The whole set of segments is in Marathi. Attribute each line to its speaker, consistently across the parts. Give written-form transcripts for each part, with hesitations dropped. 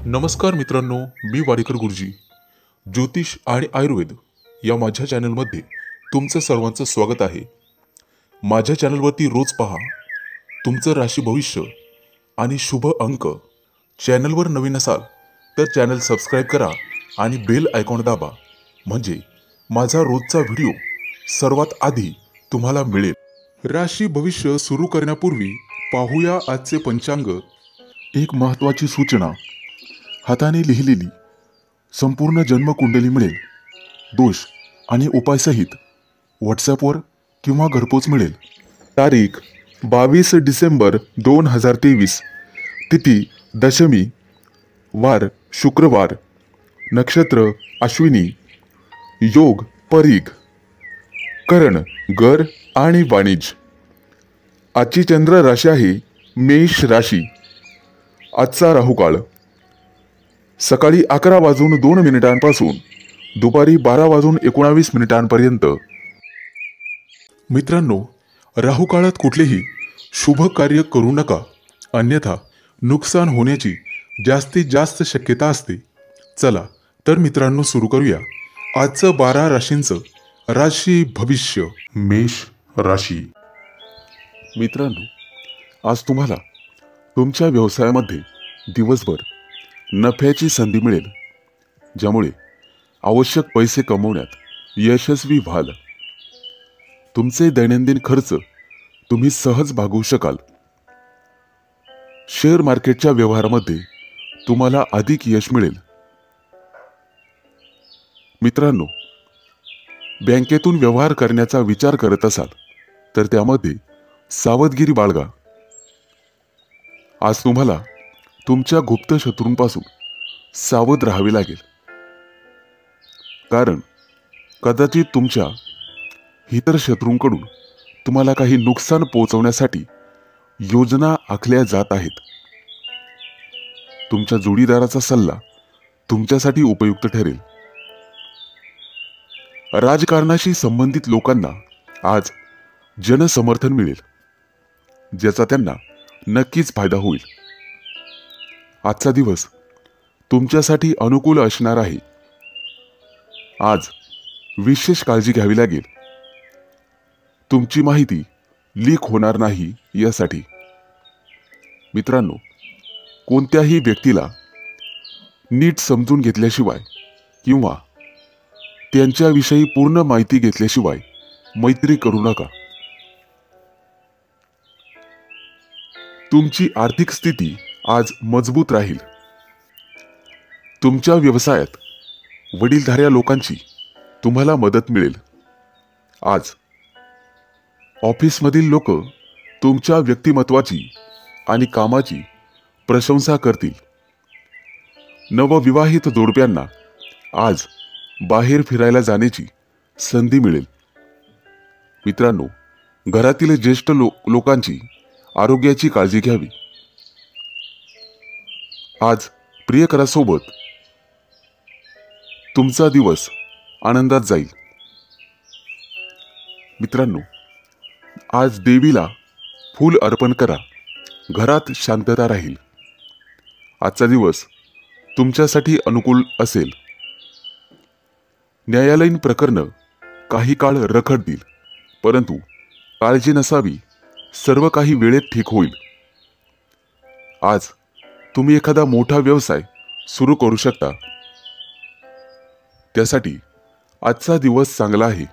Speaker 1: नमस्कार मित्रांनो, मी वाडेकर गुरुजी. ज्योतिष आणि आयुर्वेद या माझ्या चॅनलमध्ये तुमचं सर्वांचं स्वागत आहे. माझ्या चॅनलवरती रोज पहा तुमचं राशी भविष्य आणि शुभ अंक. चॅनलवर नवीन असाल तर चॅनल सबस्क्राईब करा आणि बेल आयकॉन दाबा, म्हणजे माझा रोजचा व्हिडिओ सर्वात आधी तुम्हाला मिळेल. राशी भविष्य सुरू करण्यापूर्वी पाहूया आजचे पंचांग. एक महत्त्वाची सूचना: हाताने लिहिलेली संपूर्ण जन्मकुंडली मिळेल. दोष आणि उपायसहित व्हॉट्सॲपवर किंवा घरपोच मिळेल. तारीख 22 डिसेंबर 2023. तिथी दशमी, वार शुक्रवार, नक्षत्र अश्विनी, योग परीघ, करण गर आणि वाणिज्य. आजची चंद्र राशी आहे मेष राशी. आजचा राहुकाळ सकाळी 11:02 पासून दुपारी 12:19 पर्यंत. मित्रांनो, राहुकाळात कुठलेही शुभ कार्य करू नका, अन्यथा नुकसान होण्याची जास्तीत जास्त शक्यता असते. चला तर मित्रांनो, सुरू करूया आजचं 12 राशींचं राशी भविष्य. मेष राशी. मित्रांनो, आज तुम्हाला तुमच्या व्यवसायामध्ये दिवसभर नफ्याची संधी मिळेल, ज्यामुळे आवश्यक पैसे कमवण्यात यशस्वी व्हाल. तुमचे दैनंदिन खर्च तुम्ही सहज भागवू शकाल. शेअर मार्केटच्या व्यवहारामध्ये तुम्हाला अधिक यश मिळेल. मित्रांनो, बँकेतून व्यवहार करण्याचा विचार करत असाल तर त्यामध्ये सावधगिरी बाळगा. आज तुम्हाला तुमच्या गुप्त शत्रूंपासून सावध राहावे लागेल, कारण कदाचित तुमच्या इतर शत्रूंकडून तुम्हाला काही नुकसान पोहोचवण्यासाठी योजना आखल्या जात आहेत. तुमच्या जोडीदाराचा सल्ला तुमच्यासाठी उपयुक्त ठरेल. राजकारणाशी संबंधित लोकांना आज जनसमर्थन मिळेल, ज्याचा त्यांना नक्कीच फायदा होईल. आजचा दिवस तुमच्यासाठी अनुकूल असणार आहे. आज विशेष काळजी घ्यावी लागेल. तुमची माहिती लीक होणार नाही यासाठी. मित्रांनो, कोणत्याही व्यक्तीला नीट समजून घेतल्याशिवाय किंवा त्यांच्याविषयी पूर्ण माहिती घेतल्याशिवाय मैत्री करू नका. तुमची आर्थिक स्थिती आज मजबूत राहील. तुमच्या व्यवसायात वडीलधाऱ्या लोकांची तुम्हाला मदत मिळेल. आज ऑफिसमधील लोक तुमच्या व्यक्तिमत्वाची आणि कामाची प्रशंसा करतील. नवविवाहित जोडप्यांना आज बाहेर फिरायला जाण्याची संधी मिळेल. मित्रांनो, घरातील ज्येष्ठ लोकांची आरोग्याची काळजी घ्यावी. आज प्रियकरासोबत तुमचा दिवस आनंदात जाईल. मित्रांनो, आज देवीला फूल अर्पण करा. घरात शांतता राहील. आजचा दिवस तुमच्यासाठी अनुकूल असेल. न्यायालयीन प्रकरणं काही काळ रखडतील, परंतु काळजी नसावी, सर्व काही वेळेत ठीक होईल. आज तुम्ही एखादा मोठा व्यवसाय सुरू करू शकता. त्यासाठी आजचा दिवस चांगला आहे.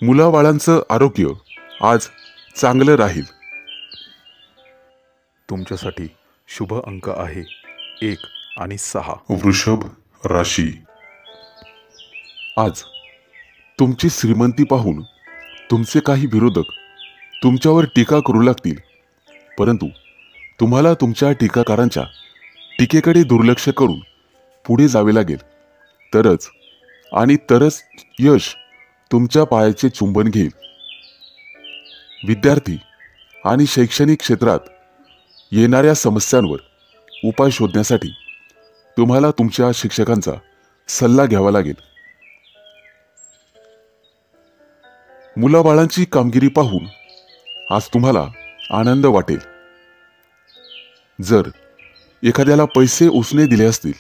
Speaker 1: मुलाबाळांचं आरोग्य आज चांगलं राहील. तुमच्यासाठी शुभ अंक आहे 1 आणि 6. वृषभ राशी. आज तुमची श्रीमंती पाहून तुमचे काही विरोधक तुमच्यावर टीका करू लागतील, परंतु तुम्हाला तुमच्या टीकाकारांच्या टीकेकडे दुर्लक्ष करून पुढे जावे लागेल. तरच यश तुमच्या पायाचे चुंबन घेईल. विद्यार्थी आणि शैक्षणिक क्षेत्रात येणाऱ्या समस्यांवर उपाय शोधण्यासाठी तुम्हाला तुमच्या शिक्षकांचा सल्ला घ्यावा लागेल. मुलाबाळांची कामगिरी पाहून आज तुम्हाला आनंद वाटेल. जर एखाद्याला पैसे उसने दिले असतील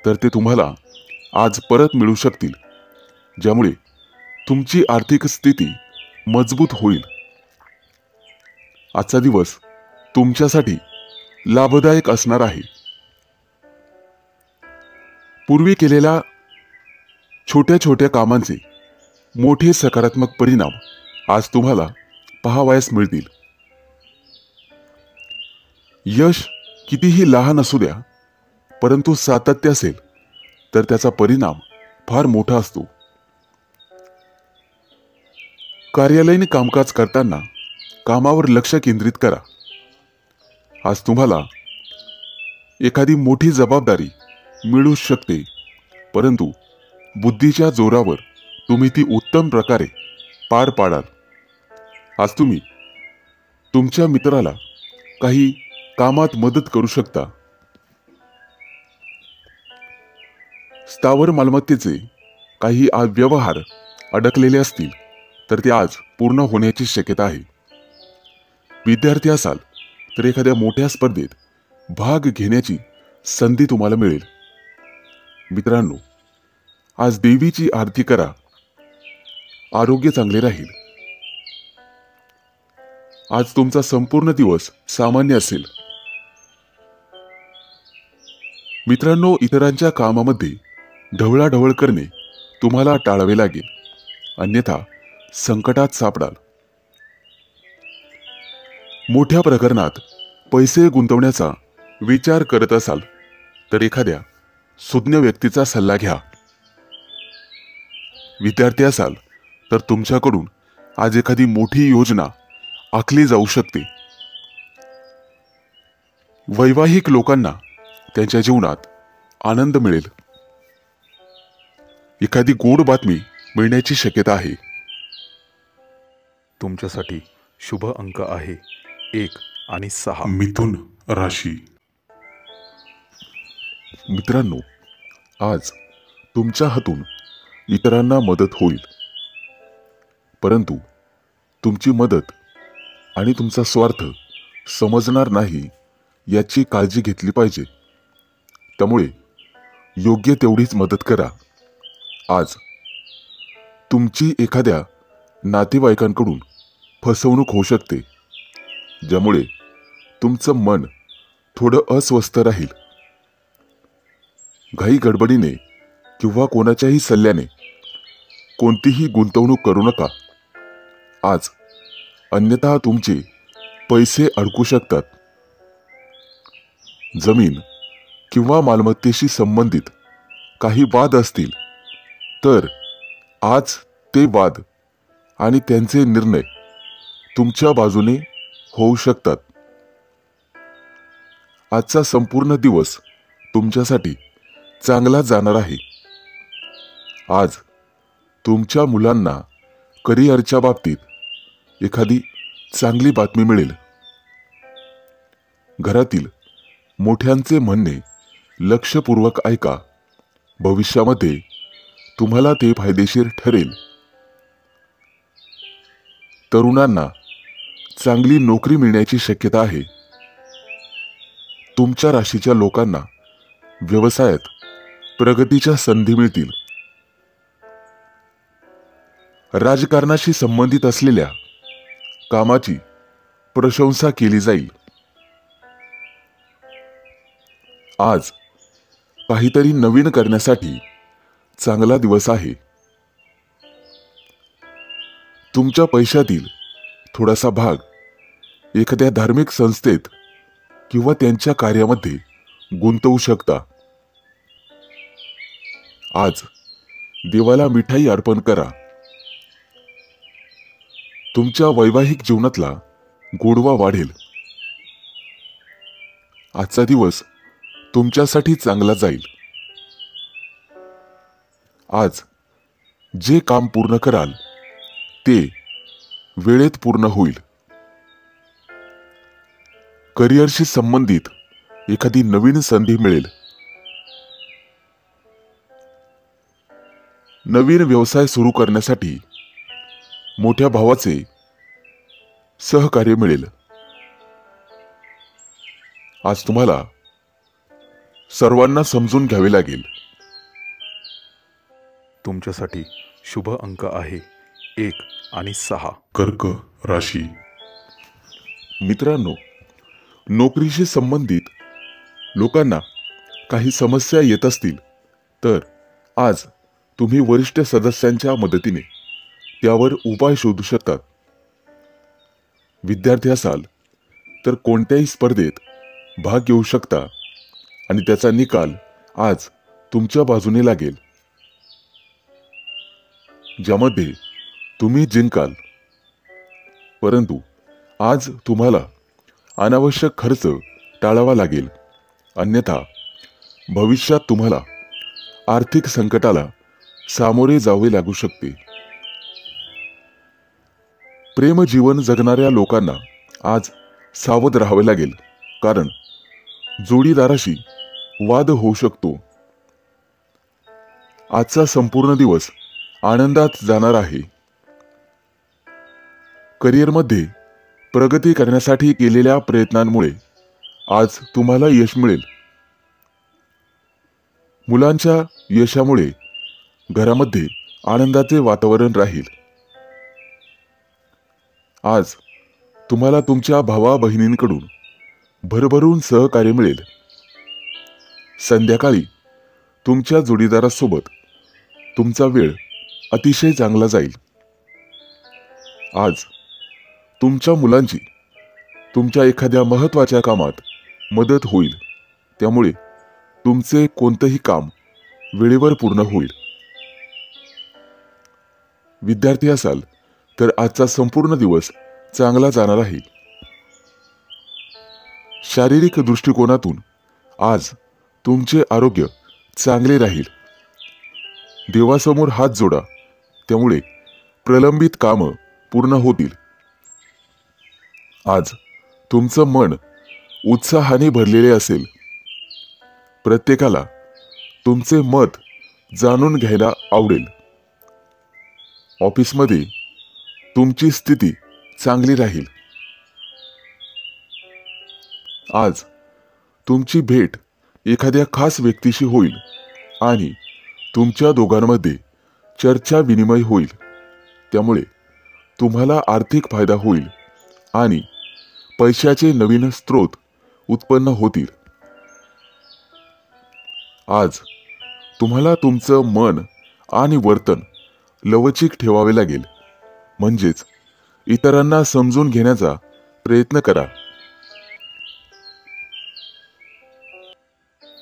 Speaker 1: तर ते तुम्हाला आज परत मिळू शकतील, ज्यामुळे तुमची आर्थिक स्थिती मजबूत होईल. आजचा दिवस तुमच्यासाठी लाभदायक असणार आहे. पूर्वी केलेल्या छोट्या छोट्या कामांचे मोठे सकारात्मक परिणाम आज तुम्हाला पाहावयास मिळतील. यश कितीही लहान असू द्या, परंतु सातत्य असेल तर त्याचा परिणाम फार मोठा असतो. कार्यालयीन कामकाज करताना कामावर लक्ष केंद्रित करा. आज तुम्हाला एखादी मोठी जबाबदारी मिळू शकते, परंतु बुद्धीच्या जोरावर तुम्ही ती उत्तम प्रकारे पार पाडाल. आज तुम्ही तुमच्या मित्राला काही कामात मदत करू शकता. स्थावर मालमत्तेचे काही व्यवहार अडकलेले असतील तर ते आज पूर्ण होण्याची शक्यता आहे. विद्यार्थी असाल तर एखाद्या मोठ्या स्पर्धेत भाग घेण्याची संधी तुम्हाला मिळेल. मित्रांनो, आज देवीची आरती करा. आरोग्य चांगले राहील. आज तुमचा संपूर्ण दिवस सामान्य असेल. मित्रांनो, इतरांच्या कामामध्ये ढवळाढवळ करणे तुम्हाला टाळावे लागेल, अन्यथा संकटात सापडाल. मोठ्या प्रकरणात पैसे गुंतवण्याचा विचार करत असाल तर एखाद्या सुज्ञ व्यक्तीचा सल्ला घ्या. विद्यार्थी असाल तर तुमच्याकडून आज एखादी मोठी योजना आखली जाऊ शकते. वैवाहिक लोकांना त्यांच्या जीवनात आनंद मिळेल. एखादी गोड बातमी मिळण्याची शक्यता आहे.
Speaker 2: तुमच्यासाठी शुभ अंक आहे 1 आणि 6.
Speaker 1: मिथुन राशी. मित्रांनो, आज तुमच्या हातून इतरांना मदत होईल, परंतु तुमची मदत आणि तुमचा स्वार्थ समजणार नाही याची काळजी घेतली पाहिजे. त्यामुळे योग्य तेवढीच मदत करा. आज तुमची एखाद्या नातेवाईकांकडून फसवणूक होऊ शकते, ज्यामुळे तुमचं मन थोडं अस्वस्थ राहील. घाई गडबडीने किंवा कोणाच्याही सल्ल्याने कोणतीही गुंतवणूक करू नका आज, अन्यथा तुमचे पैसे अडकू शकतात. जमीन किंवा मालमत्तेशी संबंधित काही वाद असतील तर आज ते वाद आणि त्यांचे निर्णय तुमच्या बाजूने होऊ शकतात. आजचा संपूर्ण दिवस तुमच्यासाठी चांगला जाणार आहे. आज तुमच्या मुलांना करिअरच्या बाबतीत एखादी चांगली बातमी मिळेल. घरातील मोठ्यांचे म्हणणे लक्षपूर्वक ऐका. भविष्यामध्ये तुम्हाला ते फायदेशीर ठरेल. तरुणांना चांगली नोकरी मिळण्याची शक्यता आहे. तुमच्या राशीच्या लोकांना व्यवसायात प्रगतीच्या संधी मिळतील. राजकारणाशी संबंधित असलेल्या कामाची प्रशंसा केली जाईल. आज काहीतरी नवीन करण्यासाठी चांगला दिवस आहे. तुमच्या पैशातील थोडासा भाग एखाद्या धार्मिक संस्थेत किंवा त्यांच्या कार्यामध्ये गुंतवू शकता. आज देवाला मिठाई अर्पण करा. तुमच्या वैवाहिक जीवनातला गोडवा वाढेल. आजचा दिवस तुमच्यासाठी चांगला जाईल. आज जे काम पूर्ण कराल ते वेळेत पूर्ण होईल. करिअरशी संबंधित एखादी नवीन संधी मिळेल. नवीन व्यवसाय सुरू करण्यासाठी मोठ्या भावाचे सहकार्य मिळेल. आज तुम्हाला सर्वांना समजून घ्यावे लागेल.
Speaker 2: तुमच्यासाठी शुभ अंक आहे 1 आणि 6.
Speaker 1: कर्क राशी. मित्रांनो, नोकरीशी संबंधित लोकांना काही समस्या येत असतील तर आज तुम्ही वरिष्ठ सदस्यांच्या मदतीने त्यावर उपाय शोधू शकतात. विद्यार्थी असाल तर कोणत्याही स्पर्धेत भाग घेऊ शकता आणि त्याचा निकाल आज तुमच्या बाजूने लागेल, ज्यामध्ये तुम्ही जिंकाल. परंतु आज तुम्हाला अनावश्यक खर्च टाळावा लागेल, अन्यथा भविष्यात तुम्हाला आर्थिक संकटाला सामोरे जावे लागू शकते. प्रेम जीवन जगणाऱ्या लोकांना आज सावध राहावे लागेल, कारण जोडीदाराशी वाद होऊ शकतो. आजचा संपूर्ण दिवस आनंदात जाणार आहे. करिअरमध्ये प्रगती करण्यासाठी केलेल्या प्रयत्नांमुळे आज तुम्हाला यश मिळेल. मुलांच्या यशामुळे घरामध्ये आनंदाचे वातावरण राहील. आज तुम्हाला तुमच्या भावा बहिणींकडून भरभरून सहकार्य मिळेल. संध्याकाळी तुमच्या जोडीदारासोबत तुमचा वेळ अतिशय चांगला जाईल. आज तुमच्या मुलांची तुमच्या एखाद्या महत्त्वाच्या कामात मदत होईल, त्यामुळे तुमचे कोणतेही काम वेळेवर पूर्ण होईल. विद्यार्थी असाल तर आजचा संपूर्ण दिवस चांगला जाणार आहे. शारीरिक दृष्टिकोनातून आज तुमचे आरोग्य चांगले राहील. देवासमोर हात जोडा, त्यामुळे प्रलंबित कामं पूर्ण होतील. आज तुमचं मन उत्साहाने भरलेले असेल. प्रत्येकाला तुमचे मत जाणून घ्यायला आवडेल. ऑफिसमध्ये तुमची स्थिती चांगली राहील. आज तुमची भेट एखाद्या खास व्यक्तीशी होईल आणि तुमच्या दोघांमध्ये चर्चा विनिमय होईल, त्यामुळे तुम्हाला आर्थिक फायदा होईल आणि पैशाचे नवीन स्रोत उत्पन्न होतील. आज तुम्हाला तुमचं मन आणि वर्तन लवचिक ठेवावे लागेल, म्हणजेच इतरांना समजून घेण्याचा प्रयत्न करा.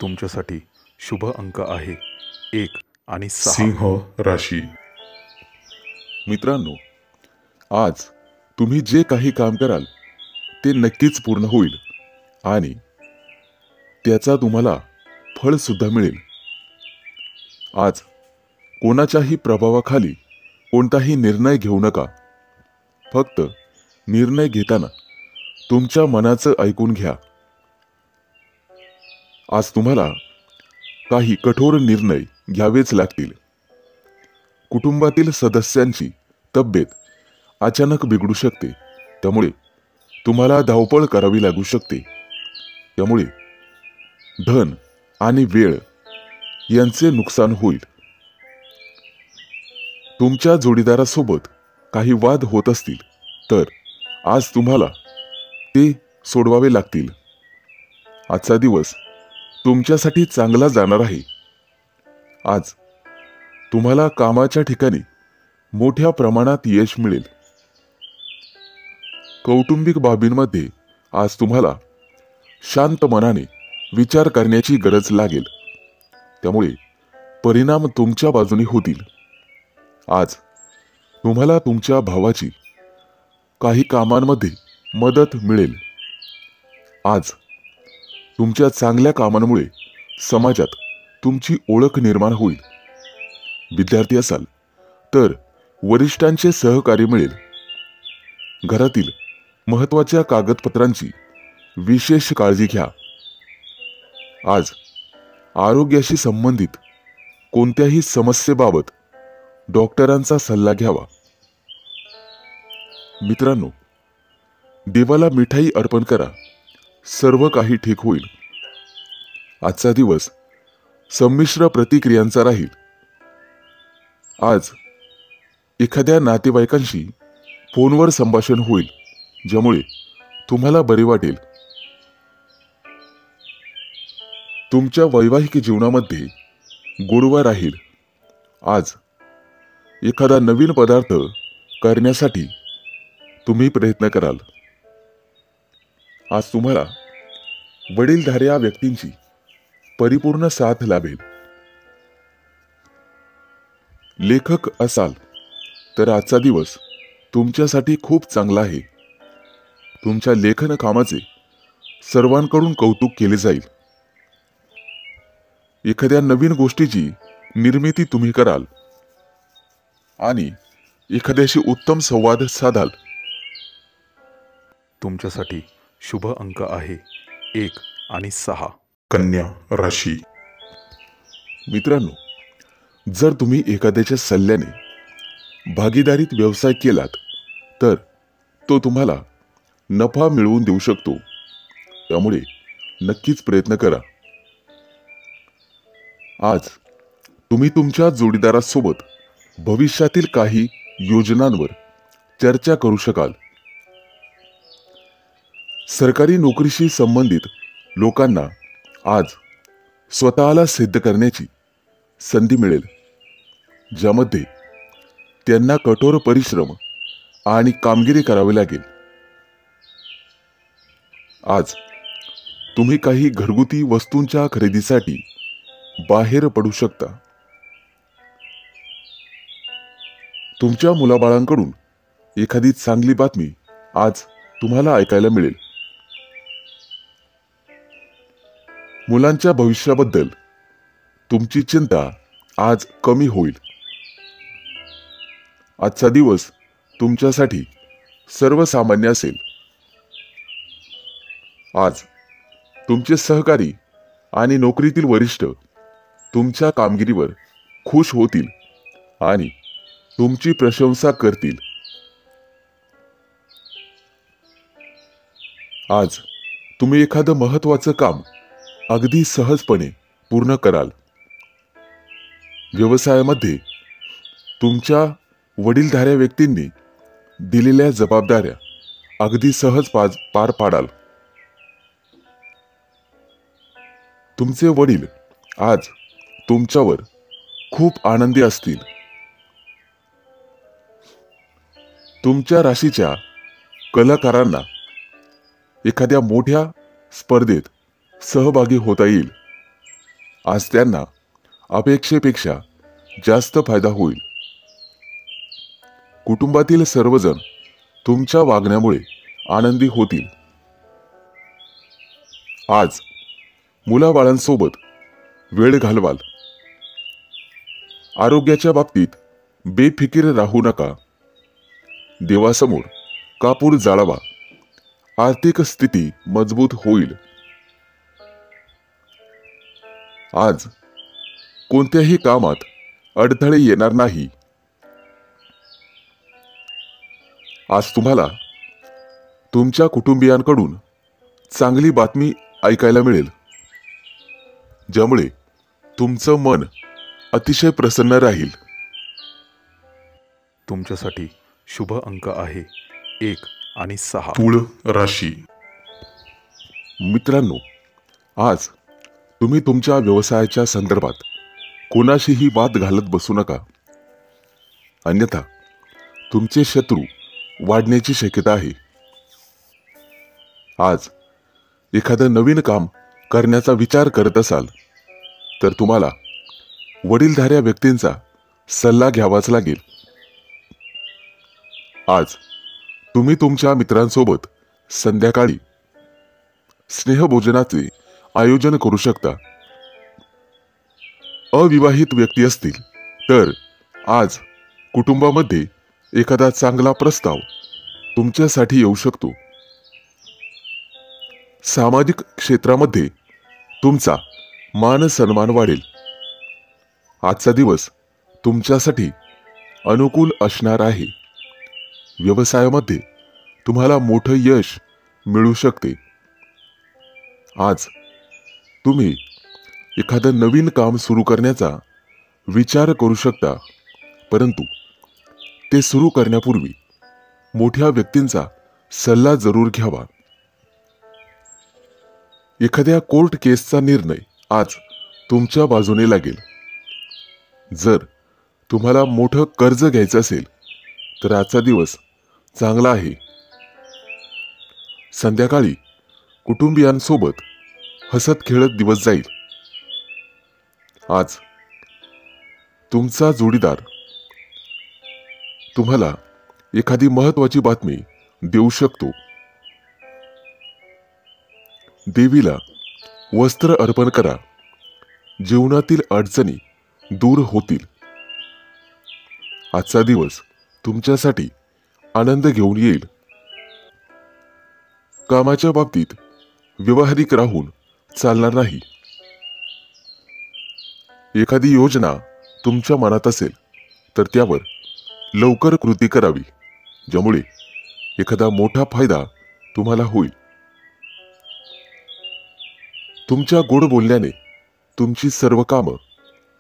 Speaker 2: तुमच्यासाठी शुभ अंक आहे 1 आणि 6.
Speaker 1: सिंह राशी. मित्रांनो, आज तुम्ही जे काही काम कराल ते नक्कीच पूर्ण होईल आणि त्याचा तुम्हाला फळ सुद्धा मिळेल. आज कोणाच्याही प्रभावाखाली कोणताही निर्णय घेऊ नका. फक्त निर्णय घेताना तुमच्या मनाचं ऐकून घ्या. आज तुम्हाला काही कठोर निर्णय घ्यावेच लागतील. कुटुंबातील सदस्यांची तब्येत अचानक बिघडू शकते, त्यामुळे तुम्हाला धावपळ करावी लागू शकते. त्यामुळे धन आणि वेळ यांचे नुकसान होईल. तुमच्या जोडीदारासोबत काही वाद होत असतील तर आज तुम्हाला ते सोडवावे लागतील. आजचा दिवस तुमच्यासाठी चांगला जाणार आहे. आज तुम्हाला कामाच्या ठिकाणी मोठ्या प्रमाणात यश मिळेल. कौटुंबिक बाबींमध्ये आज तुम्हाला शांत मनाने विचार करण्याची गरज लागेल, त्यामुळे परिणाम तुमच्या बाजूने होतील. आज तुम्हाला तुमच्या भावाची काही कामांमध्ये मदत मिळेल. आज तुमच्या चांगल्या कामांमुळे समाजात तुमची ओळख निर्माण होईल. विद्यार्थी असाल तर वरिष्ठांचे सहकार्य मिळेल. घरातील महत्त्वाच्या कागदपत्रांची विशेष काळजी घ्या. आज आरोग्याशी संबंधित कोणत्याही समस्येबाबत डॉक्टरांचा सल्ला घ्यावा. मित्रांनो, देवाला मिठाई अर्पण करा. सर्व काही ठीक होईल. आजचा दिवस संमिश्र प्रतिक्रियांचा राहील. आज एखाद्या नातेवाईकांशी फोनवर संभाषण होईल, ज्यामुळे तुम्हाला बरे वाटेल. तुमच्या वैवाहिक जीवनामध्ये गोडवा राहील. आज एखादा नवीन पदार्थ करण्यासाठी तुम्ही प्रयत्न कराल. आज तुम्हाला वडीलधाऱ्या व्यक्तींची परिपूर्ण साथ लाभेल. लेखक असाल तर आजचा दिवस तुमच्यासाठी खूप चांगला आहे. तुमच्या लेखन कामाचे सर्वांकडून कौतुक केले जाईल. एखाद्या नवीन गोष्टीची निर्मिती तुम्ही कराल आणि एखाद्याशी उत्तम संवाद साधाल.
Speaker 2: तुमच्यासाठी शुभ अंक आहे 1 आणि 6. कन्या राशी.
Speaker 1: मित्रांनो, जर तुम्ही एखाद्याच्या सल्ल्याने भागीदारीत व्यवसाय केलात तर तो तुम्हाला नफा मिळवून देऊ शकतो. त्यामुळे नक्कीच प्रयत्न करा. आज तुम्ही तुमच्या जोडीदारासोबत भविष्यातील काही योजनांवर चर्चा करू शकाल. सरकारी नोकरीशी संबंधित लोकांना आज स्वतःला सिद्ध करण्याची संधी मिळेल, ज्यामध्ये त्यांना कठोर परिश्रम आणि कामगिरी करावी लागेल. आज तुम्ही काही घरगुती वस्तूंच्या खरेदीसाठी बाहेर पडू शकता. तुमच्या मुलाबाळांकडून एखादी चांगली बातमी आज तुम्हाला ऐकायला मिळेल. मुलांच्या भविष्याबद्दल तुमची चिंता आज कमी होईल. आजचा दिवस तुमच्यासाठी सर्वसामान्य असेल. आज तुमचे सहकारी आणि नोकरीतील वरिष्ठ तुमच्या कामगिरीवर खुश होतील आणि तुमची प्रशंसा करतील. आज तुम्ही एखादं महत्त्वाचं काम अगदी सहजपणे पूर्ण कराल. व्यवसायामध्ये तुमच्या वडीलधाऱ्या व्यक्तींनी दिलेल्या जबाबदाऱ्या अगदी सहज पार पाडाल. तुमचे वडील आज तुमच्यावर खूप आनंदी असतील. तुमच्या राशीच्या कलाकारांना एखाद्या मोठ्या स्पर्धेत सहभागी होता येईल. आज त्यांना अपेक्षेपेक्षा जास्त फायदा होईल. कुटुंबातील सर्वजण तुमच्या वागण्यामुळे आनंदी होतील. आज मुलाबाळांसोबत वेळ घालवाल. आरोग्याच्या बाबतीत बेफिकीर राहू नका. देवासमोर कापूर जाळावा. आर्थिक स्थिती मजबूत होईल. आज कोणत्याही कामात अडथळे येणार नाही. आज तुम्हाला तुमच्या कुटुंबियांकडून चांगली बातमी ऐकायला मिळेल, ज्यामुळे तुमचं मन अतिशय प्रसन्न राहील.
Speaker 2: तुमच्यासाठी शुभ अंक आहे 1 आणि 6.
Speaker 1: तुळ राशी. मित्रांनो, आज तुम्ही तुमच्या व्यवसायाच्या संदर्भात कोणाशीही वाद घालत बसू नका, अन्यथा तुमचे शत्रू वाढण्याची शक्यता आहे. आज एखादं नवीन काम करण्याचा विचार करत असाल तर तुम्हाला वडीलधाऱ्या व्यक्तींचा सल्ला घ्यावाच लागेल. आज तुम्ही तुमच्या मित्रांसोबत संध्याकाळी स्नेहभोजनाचे आयोजन करू शकता. अविवाहित व्यक्ती असतील तर आज कुटुंबामध्ये एखादा चांगला प्रस्ताव तुमच्यासाठी येऊ शकतो. सामाजिक क्षेत्रामध्ये तुमचा मान सन्मान वाढेल. आजचा दिवस तुमच्यासाठी अनुकूल असणार आहे. व्यवसायामध्ये तुम्हाला मोठं यश मिळू शकते. आज तुम्ही एखादं नवीन काम सुरू करण्याचा विचार करू शकता, परंतु ते सुरू करण्यापूर्वी मोठ्या व्यक्तींचा सल्ला जरूर घ्यावा. एखाद्या कोर्ट केसचा निर्णय आज तुमच्या बाजूने लागेल. जर तुम्हाला मोठं कर्ज घ्यायचं असेल तर आजचा दिवस चांगला आहे. संध्याकाळी कुटुंबियांसोबत हसत खेळत दिवस जाईल. आज तुमचा जोडीदार तुम्हाला एखादी महत्वाची बातमी देऊ शकतो. देवीला वस्त्र अर्पण करा. जीवनातील अडचणी दूर होतील. आजचा दिवस तुमच्यासाठी आनंद घेऊन येईल. कामाच्या बाबतीत व्यावहारिक राहून चालणार नाही. एखादी योजना तुमच्या मनात असेल तर त्यावर लवकर कृती करावी, ज्यामुळे एखादा मोठा फायदा तुम्हाला होईल. तुमच्या गोड बोलण्याने तुमची सर्व कामं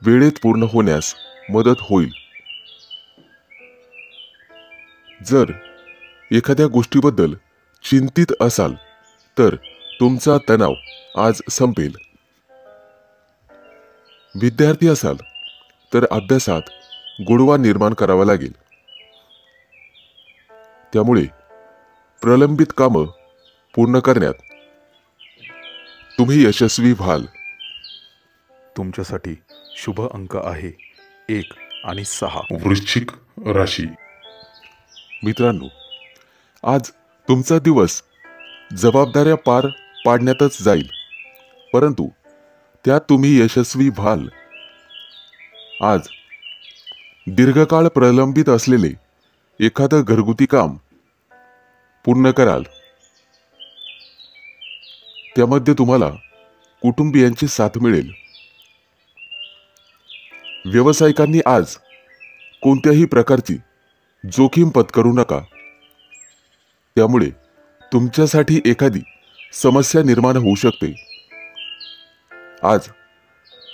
Speaker 1: वेळेत पूर्ण होण्यास मदत होईल. जर एखाद्या गोष्टीबद्दल चिंतित असाल तर तुमचा तणाव आज संपेल. विद्यार्थी असाल तर अभ्यासात गोडवा निर्माण करावा लागेल. त्यामुळे प्रलंबित कामं पूर्ण करण्यात तुम्ही यशस्वी व्हाल.
Speaker 2: तुमच्यासाठी शुभ अंक आहे 1 आणि 6. वृश्चिक राशी.
Speaker 1: मित्रांनो, आज तुमचा दिवस जबाबदाऱ्या पार पाडण्यातच जाईल, परंतु त्यात तुम्ही यशस्वी व्हाल. आज दीर्घकाळ प्रलंबित असलेले एखादं घरगुती काम पूर्ण कराल. त्यामध्ये तुम्हाला कुटुंबियांची साथ मिळेल. व्यावसायिकांनी आज कोणत्याही प्रकारची जोखीम पत्करू नका. त्यामुळे तुमच्यासाठी एखादी समस्या निर्माण होऊ शकते. आज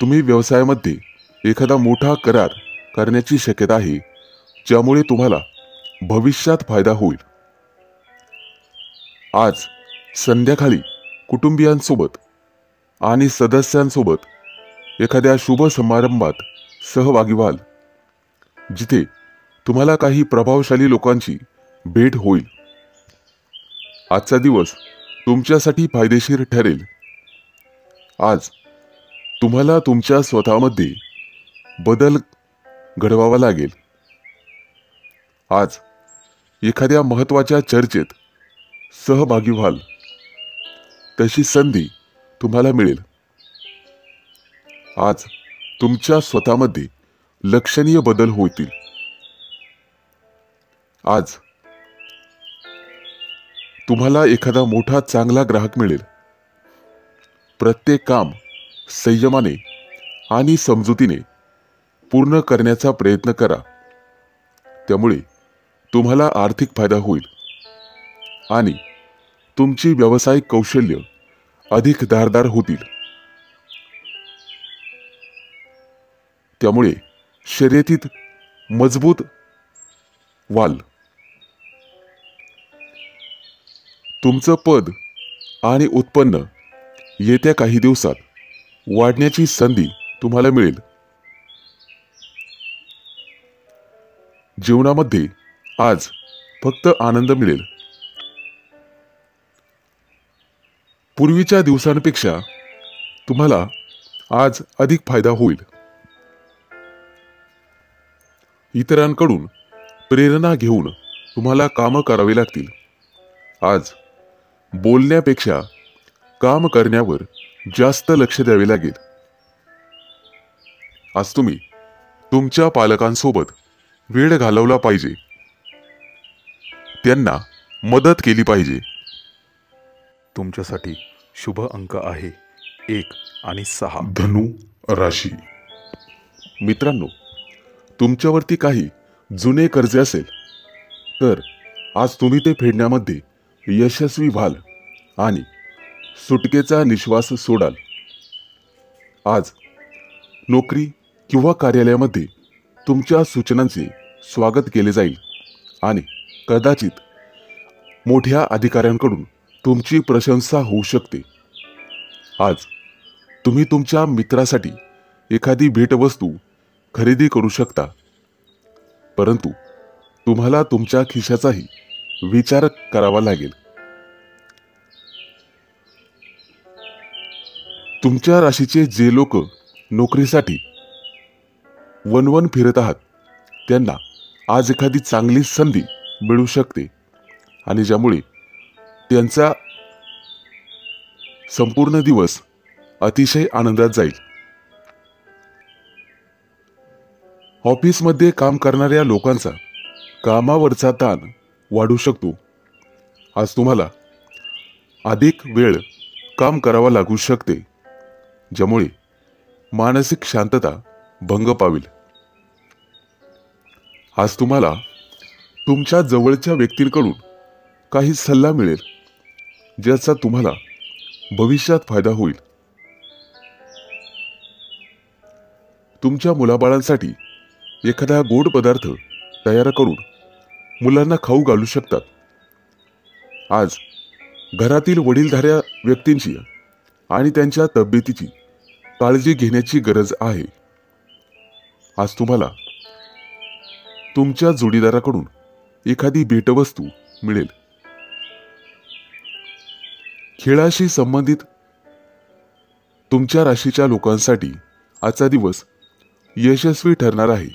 Speaker 1: तुम्ही व्यवसायामध्ये एखादा मोठा करार करण्याची शक्यता आहे, ज्यामुळे तुम्हाला भविष्यात फायदा होईल. आज संध्याकाळी कुटुंबियांसोबत आणि सदस्यांसोबत एखाद्या शुभ समारंभात सहभागी व्हाल, जिथे तुम्हाला काही प्रभावशाली लोकांची भेट होईल. आजचा दिवस तुमच्यासाठी फायदेशीर ठरेल. आज तुम्हाला तुमच्या स्वतःमध्ये बदल घडवावा लागेल. आज एखाद्या महत्त्वाच्या चर्चेत सहभागी व्हाल, तशी संधी तुम्हाला मिळेल. आज तुमच्या स्वतःमध्ये लक्षणीय बदल होतील. आज तुम्हाला एखादा मोठा चांगला ग्राहक मिळेल. प्रत्येक काम संयमाने आणि समजुतीने पूर्ण करण्याचा प्रयत्न करा. त्यामुळे तुम्हाला आर्थिक फायदा होईल आणि तुमची व्यावसायिक कौशल्य अधिक धारदार होतील. त्यामुळे शर्यतीत मजबूत व्हाल. तुमचं पद आणि उत्पन्न येत्या काही दिवसात वाढण्याची संधी तुम्हाला मिळेल. जीवनामध्ये आज फक्त आनंद मिळेल. पूर्वीच्या दिवसांपेक्षा तुम्हाला आज अधिक फायदा होईल. इतरांकडून प्रेरणा घेऊन तुम्हाला कामं करावी लागतील. आज बोलण्यापेक्षा काम करण्यावर जास्त लक्ष द्यावे लागेल. आज तुम्ही तुमच्या पालकांसोबत वेळ घालवला पाहिजे. त्यांना मदत केली पाहिजे.
Speaker 2: तुमच्यासाठी शुभ अंक आहे 1 आणि 6.
Speaker 1: धनु राशी. मित्रांनो, तुमच्यावरती काही जुने कर्ज असेल तर आज तुम्ही ते फेडण्यामध्ये यशस्वी व्हाल आणि सुटकेचा निश्वास सोडाल. आज नोकरी किंवा कार्यालयामध्ये तुमच्या सूचनांचे स्वागत केले जाईल आणि कदाचित मोठ्या अधिकाऱ्यांकडून तुमची प्रशंसा होऊ शकते. आज तुम्ही तुमच्या मित्रासाठी एखादी भेटवस्तू खरेदी करू शकता, परंतु तुम्हाला तुमच्या खिशाचाही विचार करावा लागेल. तुमच्या राशीचे जे लोक नोकरीसाठी वणवण फिरत आहात त्यांना आज एखादी चांगली संधी मिळू शकते आणि ज्यामुळे त्यांचा संपूर्ण दिवस अतिशय आनंदात जाईल. ऑफिसमध्ये काम करणाऱ्या लोकांचा कामावरचा ताण वाढू शकतो. आज तुम्हाला अधिक वेळ काम करावा लागू शकते, ज्यामुळे मानसिक शांतता भंग पावेल. आज तुम्हाला तुमच्या जवळच्या व्यक्तींकडून काही सल्ला मिळेल, ज्याचा तुम्हाला भविष्यात फायदा होईल. तुमच्या मुलाबाळांसाठी एखादा गोड पदार्थ तयार करून मुलांना खाऊ घालू शकतात. आज घरातील वडीलधाऱ्या व्यक्तींची आणि त्यांच्या तब्येतीची काळजी घेण्याची गरज आहे. आज तुम्हाला तुमच्या जोडीदाराकडून एखादी भेटवस्तू मिळेल. खेळाशी संबंधित तुमच्या राशीच्या लोकांसाठी आजचा दिवस यशस्वी ठरणार आहे.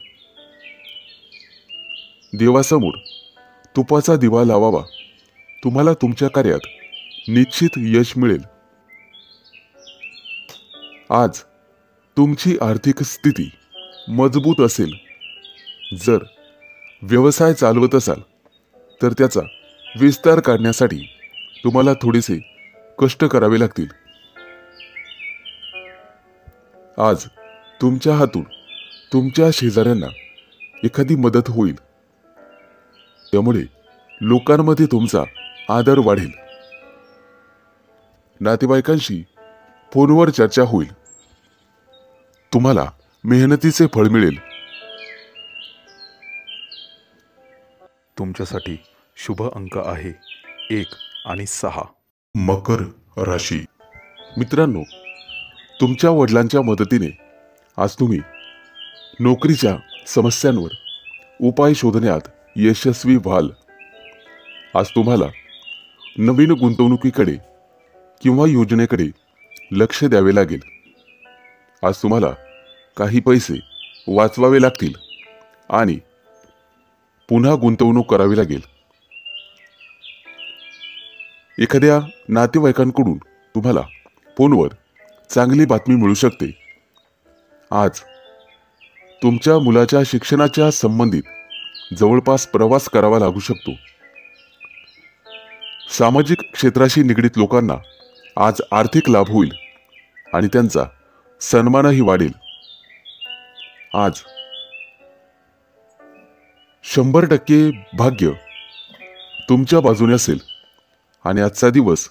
Speaker 1: देवासमोर तुपाचा दिवा लावावा. तुम्हाला तुमच्या कार्यात निश्चित यश मिळेल. आज तुमची आर्थिक स्थिती मजबूत असेल. जर व्यवसाय चालवत असाल तर त्याचा विस्तार करण्यासाठी तुम्हाला थोडेसे कष्ट करावे लागतील. आज तुमच्या हातून तुमच्या शेजाऱ्यांना एखादी मदत होईल, त्यामुळे लोकांमध्ये तुमचा आदर वाढेल. नातेवाईकांशी फोनवर चर्चा होईल. तुम्हाला मेहनतीचे फळ मिळेल.
Speaker 2: तुमच्यासाठी शुभ अंक आहे 1 आणि 6. मकर राशी.
Speaker 1: मित्रांनो, तुमच्या वडिलांच्या मदतीने आज तुम्ही नोकरीच्या समस्यांवर उपाय शोधण्यात यशस्वी व्हाल. आज तुम्हाला नवीन गुंतवणुकीकडे किंवा योजनेकडे लक्ष द्यावे लागेल. आज तुम्हाला काही पैसे वाचवावे लागतील आणि पुन्हा गुंतवणूक करावी लागेल. एखाद्या नातेवाईकांकडून तुम्हाला फोनवर चांगली बातमी मिळू शकते. आज तुमच्या मुलाच्या शिक्षणाच्या संबंधित जवळपास प्रवास करावा लागू शकतो. सामाजिक क्षेत्राशी निगडीत लोकांना आज आर्थिक लाभ होईल आणि त्यांचा सन्मानही वाढेल. आज 100% भाग्य तुमच्या बाजूने असेल आणि आजचा दिवस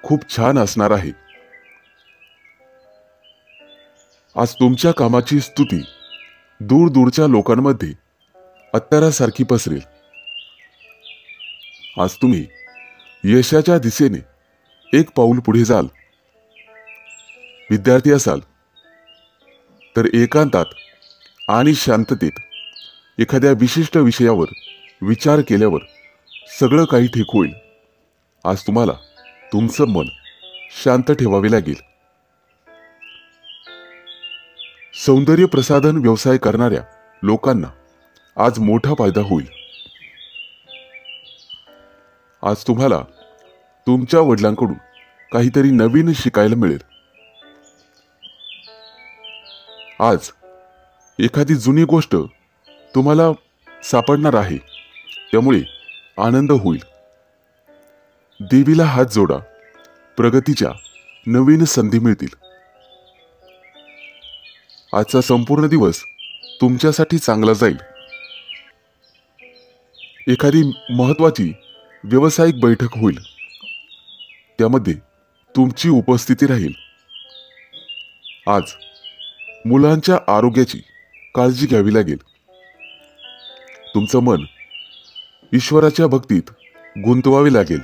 Speaker 1: खूप छान असणार आहे. आज तुमच्या कामाची स्तुती दूरदूरच्या लोकांमध्ये अत्तरासारखी पसरेल. आज तुम्ही यशाच्या दिशेने एक पाऊल पुढे जाल. विद्यार्थी असाल तर एकांतात आणि शांततेत एखाद्या विशिष्ट विषयावर विचार केल्यावर सगळं काही ठीक होईल. आज तुम्हाला तुमचं मन शांत ठेवावे लागेल. सौंदर्य प्रसाधन व्यवसाय करणाऱ्या लोकांना आज मोठा फायदा होईल. आज तुम्हाला तुमच्या वडिलांकडून काहीतरी नवीन शिकायला मिळेल. आज एखादी जुनी गोष्ट तुम्हाला सापडणार आहे, त्यामुळे आनंद होईल. देवीला हात जोडा. प्रगतीच्या नवीन संधी मिळतील. आजचा संपूर्ण दिवस तुमच्यासाठी चांगला जाईल. एखादी महत्त्वाची व्यावसायिक बैठक होईल, त्यामध्ये तुमची उपस्थिती राहील. आज मुलांच्या आरोग्याची काळजी घ्यावी लागेल. तुमचं मन ईश्वराच्या भक्तीत गुंतवावे लागेल.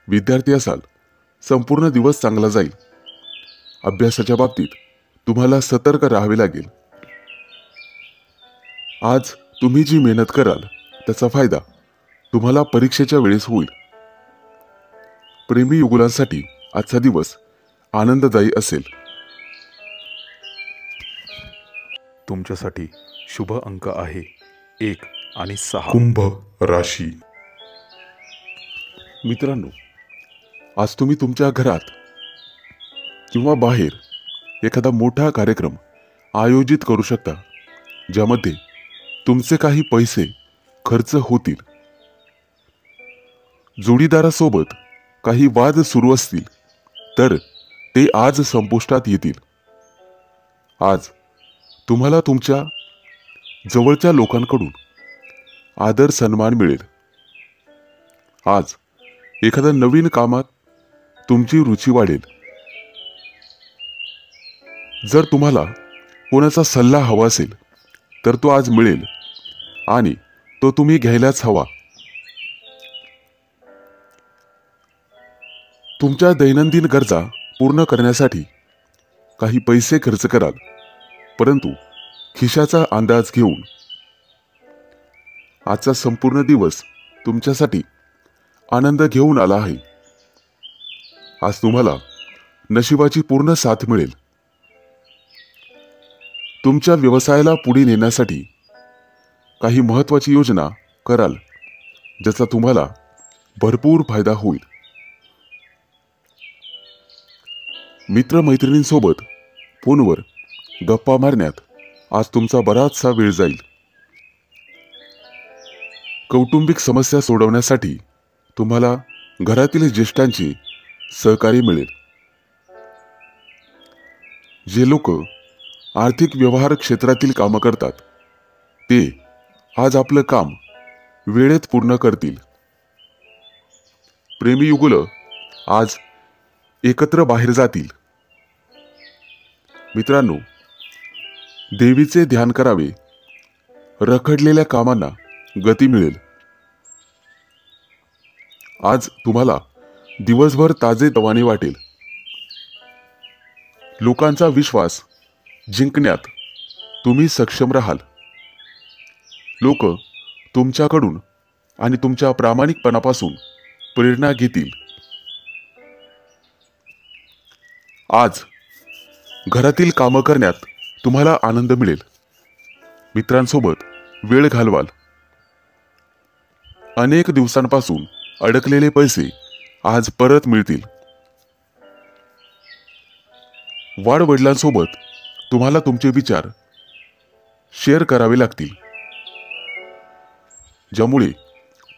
Speaker 1: विद्यार्थी असाल, संपूर्ण दिवस चांगला जाईल. अभ्यासाच्या बाबतीत तुम्हाला सतर्क राहावे लागेल. आज तुम्ही जी मेहनत कराल त्याचा फायदा तुम्हाला परीक्षेच्या वेळेस होईल. प्रेमी युगुलांसाठी आजचा दिवस आनंददायी असेल.
Speaker 2: तुमच्यासाठी शुभ अंक आहे 1 आणि 6. कुंभ राशी.
Speaker 1: मित्रांनो, आज तुम्ही तुमच्या घरात किंवा बाहेर एखादा मोठा कार्यक्रम आयोजित करू शकता, ज्यामध्ये तुमचे काही पैसे खर्च होतील. जोडीदारासोबत काही वाद सुरू असतील तर ते आज संपुष्टात येतील. आज तुम्हाला तुमच्या जवळच्या लोकांकडून आदर सन्मान मिळेल. आज एखाद्या नवीन कामात तुमची रुची वाढेल. जर तुम्हाला कोणाचा सल्ला हवा असेल तर तो आज मिळेल आणि तो तुम्ही घ्यायलाच हवा. तुमच्या दैनंदिन गरजा पूर्ण करण्यासाठी काही पैसे खर्च कराल, परंतु खिशाचा अंदाज घेऊन. आजचा संपूर्ण दिवस तुमच्यासाठी आनंद घेऊन आला आहे. आज तुम्हाला नशिबाची पूर्ण साथ मिळेल. तुमच्या व्यवसायाला पुढे नेण्यासाठी काही महत्त्वाची योजना कराल, ज्याचा तुम्हाला भरपूर फायदा होईल. मित्रमैत्रिणींसोबत फोनवर गप्पा मारण्यात आज तुमचा बराचसा वेळ जाईल. कौटुंबिक समस्या सोडवण्यासाठी तुम्हाला घरातील ज्येष्ठांचे सहकार्य मिळेल. जे लोक आर्थिक व्यवहार क्षेत्रातील कामं करतात ते आज आपलं काम वेळेत पूर्ण करतील. प्रेमी युगुलं आज एकत्र बाहेर जातील. मित्रांनो, देवीचे ध्यान करावे. रखडलेल्या कामांना गती मिळेल. आज तुम्हाला दिवसभर ताजेतवाने वाटेल. लोकांचा विश्वास जिंकण्यात तुम्ही सक्षम राहाल. लोक तुमच्याकडून आणि तुमच्या प्रामाणिकपणापासून प्रेरणा घेतील. आज घरातील कामं करण्यात तुम्हाला आनंद मिळेल. मित्रांसोबत वेळ घालवाल. अनेक दिवसांपासून अडकलेले पैसे आज परत मिळतील. वाडवडिलांसोबत तुम्हाला तुमचे विचार शेअर करावे लागतील, ज्यामुळे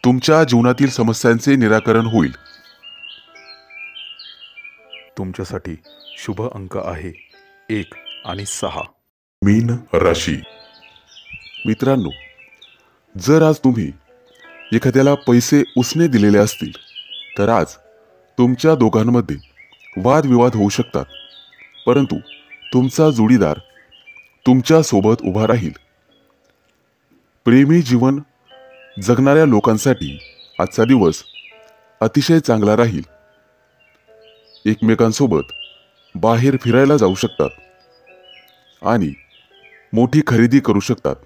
Speaker 1: तुमच्या जीवनातील समस्यांचे निराकरण होईल.
Speaker 2: तुमच्यासाठी शुभ अंक आहे 1 आणि 6. मीन राशी.
Speaker 1: मित्रांनो, जर आज तुम्ही एखाद्याला पैसे उसने दिलेले असतील तर आज तुमच्या दोघांमध्ये वादविवाद होऊ शकतात, परंतु तुमचा जोडीदार तुमच्या सोबत उभा राहील. प्रेमी जीवन जगणाऱ्या लोकांसाठी आजचा दिवस अतिशय चांगला राहील. एकमेकांसोबत बाहेर फिरायला जाऊ शकतात आणि मोठी खरेदी करू शकतात.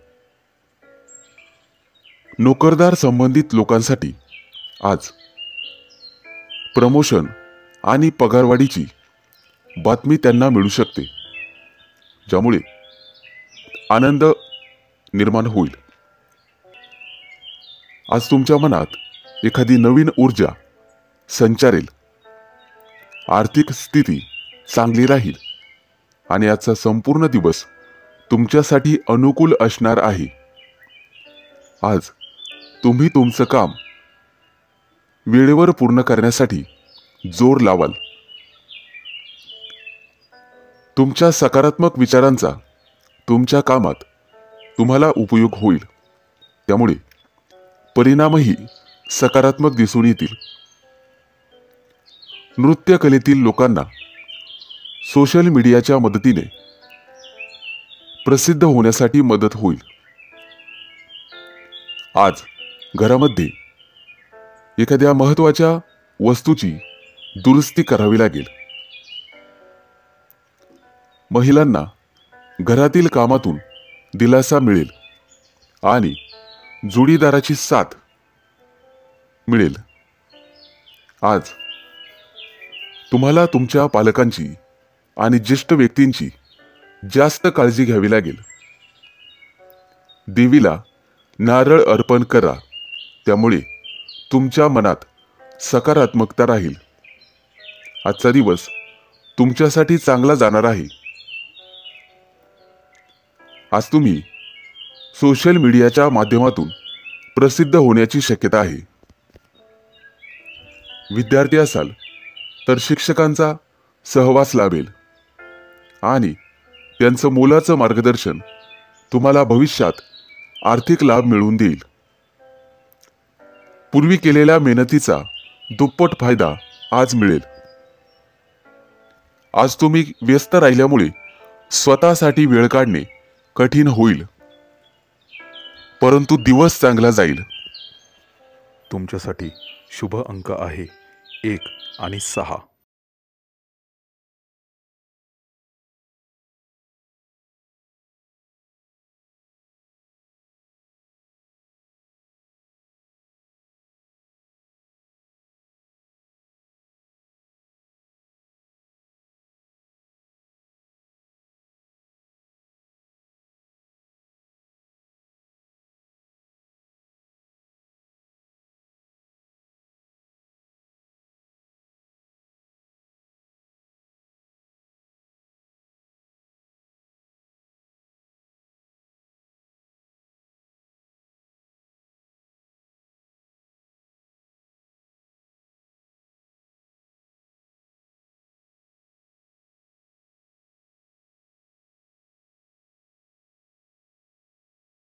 Speaker 1: नोकरदार संबंधित लोकांसाठी आज प्रमोशन आणि पगारवाढीची बातमी त्यांना मिळू शकते, ज्यामुळे आनंद निर्माण होईल. आज तुमच्या मनात एखादी नवीन ऊर्जा संचारेल. आर्थिक स्थिती चांगली राहील आणि आजचा संपूर्ण दिवस तुमच्यासाठी अनुकूल असणार आहे. आज तुम्ही तुमचं काम वेळेवर पूर्ण करण्यासाठी जोर लावाल. तुमच्या सकारात्मक विचारांचा तुमच्या कामात तुम्हाला उपयोग होईल, त्यामुळे परिणामही सकारात्मक दिसून येतील. नृत्यकलेतील लोकांना सोशल मीडियाच्या मदतीने प्रसिद्ध होण्यासाठी मदत होईल. आज घरामध्ये एखाद्या महत्त्वाच्या वस्तूची दुरुस्ती करावी लागेल. महिलांना घरातील कामातून दिलासा मिळेल आणि जोडीदाराची साथ मिळेल. आज तुम्हाला तुमच्या पालकांची आणि ज्येष्ठ व्यक्तींची जास्त काळजी घ्यावी लागेल. देवीला नारळ अर्पण करा, त्यामुळे तुमच्या मनात सकारात्मकता राहील. आजचा दिवस तुमच्यासाठी चांगला जाणार आहे. आज तुम्ही सोशल मीडियाच्या माध्यमातून प्रसिद्ध होण्याची शक्यता आहे. विद्यार्थी असाल तर शिक्षकांचा सहवास लाभेल आणि त्यांचं मोलाचं मार्गदर्शन तुम्हाला भविष्यात आर्थिक लाभ मिळवून देईल. पूर्वी केलेल्या मेहनतीचा दुप्पट फायदा आज मिळेल. आज तुम्ही व्यस्त राहिल्यामुळे स्वतःसाठी वेळ काढणे कठीण होईल, परंतु दिवस चांगला जाईल.
Speaker 2: तुमच्यासाठी शुभ अंक आहे 1 आणि 6.